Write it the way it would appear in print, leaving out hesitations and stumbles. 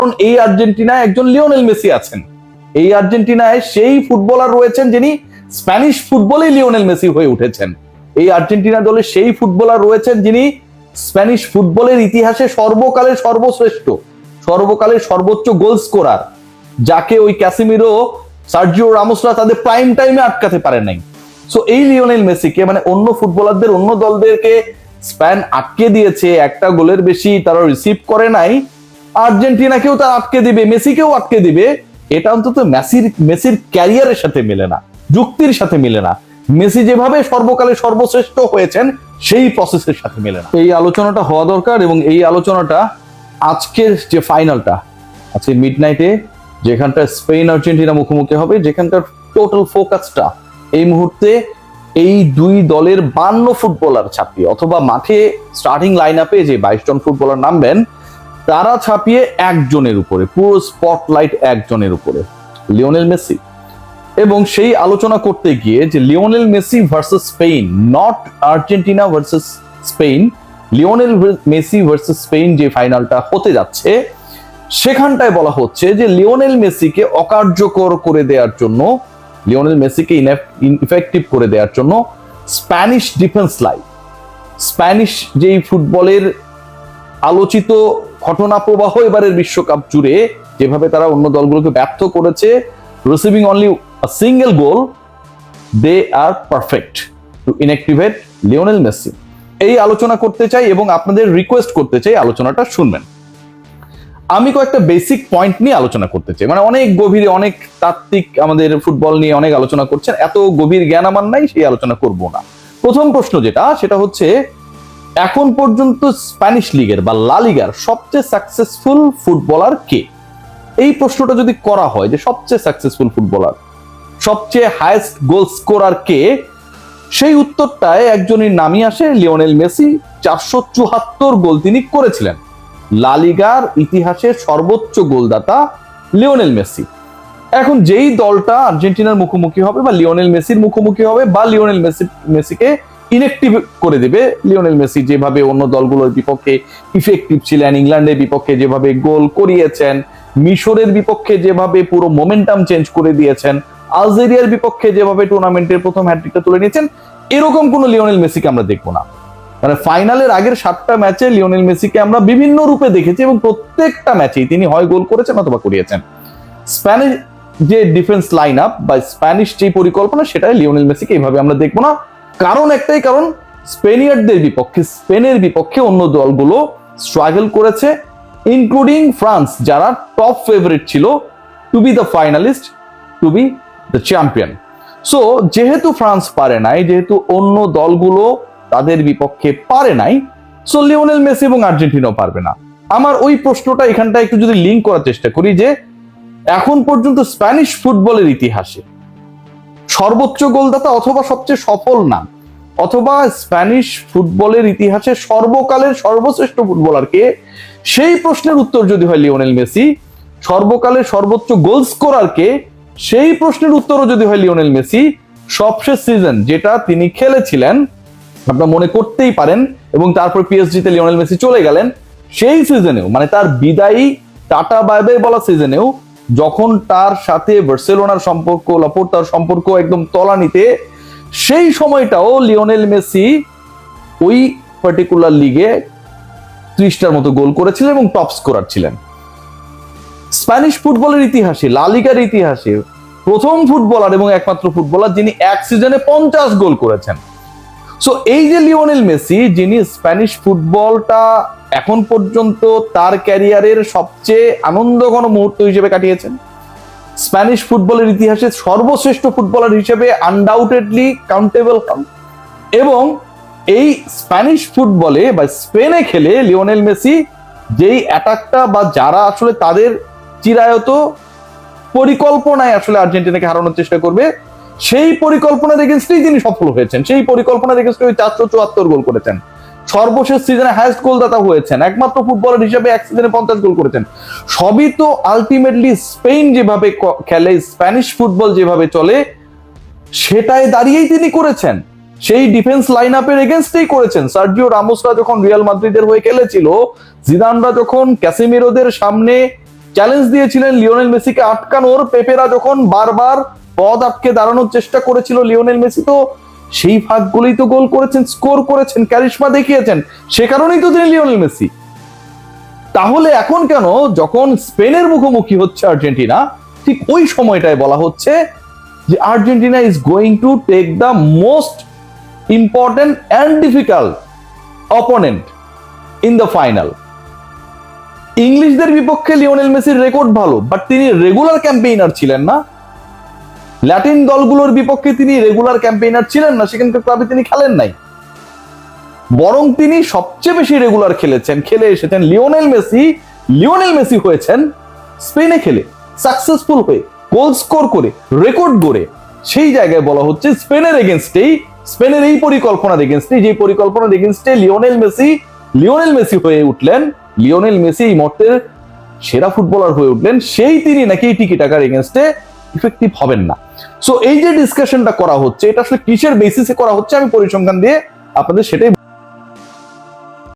কারণ এই আর্জেন্টিনায় একজন লিওনেল মেসি আছেন। এই আর্জেন্টিনায় সেই ফুটবলার রয়েছেন যিনি স্প্যানিশ ফুটবলে লিওনেল মেসি হয়ে উঠেছেন। এই আর্জেন্টিনা দলে সেই ফুটবলার রয়েছেন যিনি স্প্যানিশ ফুটবলের ইতিহাসে সর্বকালের সর্বশ্রেষ্ঠ, সর্বকালের সর্বোচ্চ গোল স্কোরার, যাকে ওই ক্যাসিমিরো, সার্জিও রামোসরা তাদের প্রাইম টাইমে আটকাতে পারে নাই। সো এই লিওনেল মেসিকে, মানে অন্য ফুটবলারদের, অন্য দলদেরকে স্প্যান আটকে দিয়েছে, একটা গোলের বেশি তারা রিসিভ করে নাই, আর্জেন্টিনাকেও তারা আটকে দিবে, মেসিকেও আটকে দিবে। এটা অন্তত মেসির ক্যারিয়ারের সাথে মেলে না, যুক্তির সাথে মেলে না। মেসি যেভাবে সর্বকালে সর্বশ্রেষ্ঠ হয়েছেন সেই প্রসেসের সাথে মেলে না। এই আলোচনাটা হওয়া দরকার, এবং এই আলোচনাটা আজকের যে ফাইনালটা, আজকে মিডনাইটে যেখানটা স্পেন আর্জেন্টিনা মুখোমুখি হবে, যেখানকার টোটাল ফোকাসটা এই মুহূর্তে এই দুই দলের 52 ফুটবলার ছাপিয়ে, অথবা মাঠে স্টার্টিং লাইন আপে যে 22 জন ফুটবলার নামবেন তারা ছাপিয়ে একজনের উপরে, পুরো স্পটলাইট একজনের উপরে, লিওনেল মেসি। এবং সেই আলোচনা করতে গিয়ে যে Lionel Messi versus Spain, not Argentina versus Spain, Lionel Messi versus Spain যে ফাইনালটা হতে যাচ্ছে, সেখানটায় বলা হচ্ছে যে লিওনেল মেসিকে অকার্যকর করে দেওয়ার জন্য, লিওনেল মেসিকে ইনএফেক্টিভ করে দেওয়ার জন্য স্প্যানিশ ডিফেন্স লাইন, স্প্যানিশ যেই ফুটবলের আলোচিত ঘটনা প্রবাহ এবারের বিশ্বকাপ জুড়ে যেভাবে তারা অন্য দলগুলোকে ব্যর্থ করেছে, receiving only a single goal, they are perfect to inactivate Lionel Messi. এই আলোচনা করতে চাই এবং আপনাদের রিকোয়েস্ট করতে চাই আলোচনাটা শুনবেন। আমি কয়েকটা বেসিক পয়েন্ট নিয়ে আলোচনা করতে চাই, মানে অনেক গভীরে, অনেক তাত্ত্বিক আমাদের ফুটবল নিয়ে অনেক আলোচনা করছেন, এত গভীর জ্ঞান আমার নাই, সেই আলোচনা করব না। প্রথম প্রশ্ন যেটা, সেটা হচ্ছে এখন পর্যন্ত স্প্যানিশ লিগের বা লা লিগার সবচেয়ে সাকসেসফুল ফুটবলার কে? এই প্রশ্নটা যদি করা হয় যে সবচেয়ে সাকসেসফুল ফুটবলার, সবচেয়ে হাইয়েস্ট গোল স্কোরার কে, সেই উত্তরটায় একজনের নামই আসে, লিওনেল মেসি। 474 গোল তিনি করেছিলেন। লা লিগার ইতিহাসের সর্বোচ্চ গোলদাতা লিওনেল মেসি। এখন যেই দলটা আর্জেন্টিনার মুখোমুখি হবে বা লিওনেল মেসির মুখোমুখি হবে, বা লিওনেল মেসিকে ইনএক্টিভ করে দেবে, লিওনেল মেসি যেভাবে অন্য দলগুলোর বিপক্ষে ইফেক্টিভ ছিলেন, ইংল্যান্ডের বিপক্ষে যেভাবে গোল করিয়েছেন, মিশরের বিপক্ষে যেভাবে পুরো মোমেন্টাম চেঞ্জ করে দিয়েছেন, আলজেরিয়ার বিপক্ষে যেভাবে টুর্নামেন্টের প্রথম হ্যাটট্রিকটা তুলে নিয়েছেন, এরকম কোনো লিওনেল মেসিকে আমরা দেখবো না। মানে ফাইনালের আগের 7টা ম্যাচে লিওনেল মেসিকে আমরা বিভিন্ন রূপে দেখেছি, এবং প্রত্যেকটা ম্যাচেই তিনি হয় গোল করেছেন অথবা করিয়েছেন। স্প্যানিশ যে ডিফেন্স লাইন আপ বা স্প্যানিশ যে পরিকল্পনা, সেটাই লিওনেল মেসিকে এইভাবে আমরা দেখবো না। কারণ একটাই, কারণ স্পেনিয়ারদের বিপক্ষে, স্পেনের বিপক্ষে অন্য দলগুলো স্ট্রাগল করেছে, ইনক্লুডিং ফ্রান্স, যারা টপ ফেভারিট ছিল to be the finalist, to be the champion. So যেহেতু ফ্রান্স পারে নাই, যেহেতু অন্য দলগুলো তাদের বিপক্ষে পারে নাই, সো লিওনেল মেসি এবং আর্জেন্টিনাও পারবে না। আমার ওই প্রশ্নটা এখানটা একটু যদি লিঙ্ক করার চেষ্টা করি, যে এখন পর্যন্ত স্প্যানিশ ফুটবলের ইতিহাসে সর্বোচ্চ গোলদাতা অথবা সবচেয়ে সফল নাম, অথবা স্প্যানিশ ফুটবলের ইতিহাসে সর্বকালের সর্বশ্রেষ্ঠ ফুটবলারকে, সেই প্রশ্নের উত্তর যদি হয় লিওনেল মেসি। সর্বকালের সর্বোচ্চ গোল স্কোরারকে, সেই প্রশ্নের উত্তরও যদি হয় লিওনেল মেসি। সবশেষ সিজন যেটা তিনি খেলেছিলেন, আপনারা মনে করতেই পারেন, এবং তারপর পিএসজিতে লিওনেল মেসি চলে গেলেন, সেই সিজনেও, মানে তার বিদায়ী টাটা বাই বাই বলা সিজনেও, যখন তার সাথে বার্সেলোনার সম্পর্ক, লাপোর্তার সম্পর্ক একদম তলানিতে, সেই সময়টাও লিওনেল মেসি ওই পার্টিকুলার লিগে 30টার মতো গোল করেছিলেন এবং টপ স্কোরার ছিলেন। স্প্যানিশ ফুটবলের ইতিহাসে, লা লিগার ইতিহাসে প্রথম ফুটবলার এবং একমাত্র ফুটবলার যিনি এক সিজনে 50 গোল করেছেন। সো এই যে লিওনেল মেসি, যিনি স্প্যানিশ ফুটবলটা এখন পর্যন্ত তার ক্যারিয়ারের সবচেয়ে আনন্দঘন মুহূর্ত হিসেবে কাটিয়েছেন, স্প্যানিশ ফুটবলের ইতিহাসে সর্বশ্রেষ্ঠ ফুটবলার হিসেবে আনডাউটেডলি কাউন্টেবল হন, এবং এই স্প্যানিশ ফুটবলে বা স্পেনে খেলে লিওনেল মেসি যেই অ্যাটাকটা, বা যারা আসলে তাদের চিরায়ত পরিকল্পনায় আসলে আর্জেন্টিনাকে হারানোর চেষ্টা করবে, সেই পরিকল্পনার এগেইনস্টেই তিনি সফল হয়েছেন। সেই পরিকল্পনার এগেইনস্টে 474 গোল করেছেন, সর্বশেষ সিজনে হাইয়েস্ট গোলদাতা হয়েছেন, একমাত্র ফুটবলার হিসেবে এক সিজনে 50 গোল করেছেন। সবই তো আলটিমেটলি স্পেন যেভাবে খেলে, স্প্যানিশ ফুটবল যেভাবে চলে, সেটাই দাঁড়িয়েই তিনি করেছেন। সেই ডিফেন্স লাইন আপের এগেইনস্টেই করেছেন। সার্জিও রামোসরা যখন রিয়াল মাদ্রিদের হয়ে খেলেছিল, জিদানরা যখন ক্যাসিমিরোদের সামনে চ্যালেঞ্জ দিয়েছিলেন লিওনেল মেসিকে আটকানোর। পেপেরা যখন বারবার পথ আটকে দাঁড়ানোর চেষ্টা করেছিল, লিওনেল মেসি তো সেই ফাঁকগুলোই তো গোল করেছেন, স্কোর করেছেন, ক্যারিশমা দেখিয়েছেন, সে কারণেই তো তিনি লিওনেল মেসি। তাহলে এখন কেন যখন স্পেনের মুখোমুখি হচ্ছে আর্জেন্টিনা, ঠিক ওই সময়টায় বলা হচ্ছে যে Argentina is going to take the most important and difficult opponent in the final. ইংলিশদের বিপক্ষে লিওনেল মেসির রেকর্ড ভালো, বাট তিনি রেগুলার ক্যাম্পেইনার ছিলেন না। ল্যাটিন দলগুলোর বিপক্ষে তিনি রেগুলার ক্যাম্পেইনার ছিলেন না, সেখানকার ক্লাবে তিনি খেলেন নাই। বরং তিনি সবচেয়ে বেশি রেগুলার খেলে এসেছেন লিওনেল মেসি হয়েছেন স্পেনে খেলে, সাকসেসফুল হয়ে, গোল স্কোর করে, রেকর্ড গড়ে। সেই জায়গায় বলা হচ্ছে স্পেনের এই পরিকল্পনার এগেনস্টে, যে পরিকল্পনার এগেনস্টে লিওনেল মেসি হয়ে উঠলেন, লিওনেল মেসি এই মুহূর্তের সেরা ফুটবলার হয়ে উঠলেন, সেই তিনি নাকি এই টিকি টাকার এগেনস্টে ইফেক্টিভ হবেন না। সো এই যে ডিসকাশনটা করা হচ্ছে, এটা আসলে কিসের বেসিসে করা হচ্ছে, আমি পরিসংখ্যান দিয়ে আপনাদের সেটাই